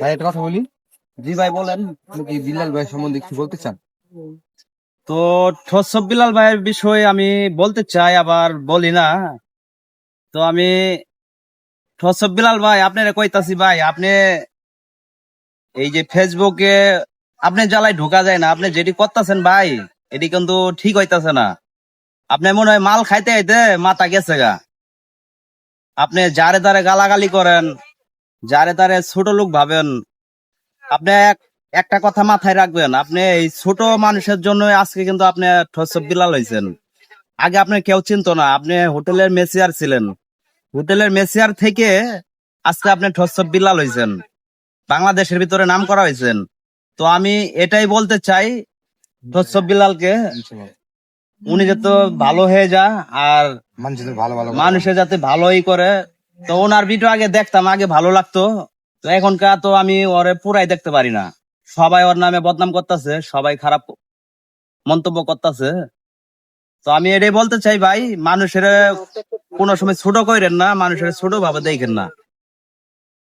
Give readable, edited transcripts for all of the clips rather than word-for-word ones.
ভাই একটা কথা বলি। জি ভাই বলেন, আপনি কি বিল্লাল ভাই সম্বন্ধে কিছু বলতে চান? তো ঠসব বিলাল ভাইয়ের বিষয়ে আমি বলতে চাই, আবার বলি না। তো আমি ঠসব বিলাল ভাই আপনারা কইতাছি ভাই, আপনি এই যে ফেসবুকে আপনি জ্বালায় ঢোকা যায় না, আপনি যেটি করতেছেন ভাই এটি কিন্তু ঠিক হইতাছে না। আপনি মনে হয় মাল খাইতে খাইতে মাথা গেছে গা। আপনি যারে তারে গালাগালি করেন, যারে তারে ছোট লোক ভাবেন। আপনি একটা কথা মাথায় রাখবেন, আপনি এই ছোট মানুষের জন্য আজকে কিন্তু আপনি ঠসব বিলাল হয়েছেন। আগে আপনি কেউ চিনতো না, আপনি হোটেলের মেসিয়ার ছিলেন। হোটেলের মেসিয়ার থেকে আজকে আপনি ঠসব বিলাল হয়েছেন, বাংলাদেশের ভিতরে নাম করা হয়েছেন। তো আমি এটাই বলতে চাই ঠসব বিলালকে, উনি যাতে ভালো হয়ে যা, আর মানুষের যাতে ভালোই করে। তো ওনার ভিডিও আগে দেখতাম, আগে ভালো লাগতো। তো এখনকার তো আমি ওরে পুরাই দেখতে পারি না। সবাই ওর নামে বদনাম করতেছে, সবাই খারাপ মন্তব্য করতেছে। তো আমি এটাই বলতে চাই ভাই, মানুষের কোনো সময় ছোট করেন না, মানুষের ছোট ভাবে দেখেন না।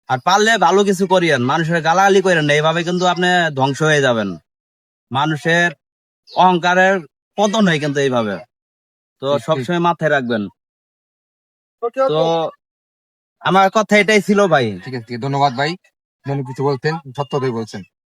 আর পারলে ভালো কিছু করিয়েন, মানুষের গালাগালি করেন না, এইভাবে কিন্তু আপনি ধ্বংস হয়ে যাবেন। মানুষের অহংকারের পতন হয় কিন্তু এইভাবে। তো সবসময় মাথায় রাখবেন। তো আমার কথা এটাই ছিল ভাই। ঠিক আছে, ধন্যবাদ ভাই। কিছু বলতেন, সত্যতাই বলছেন।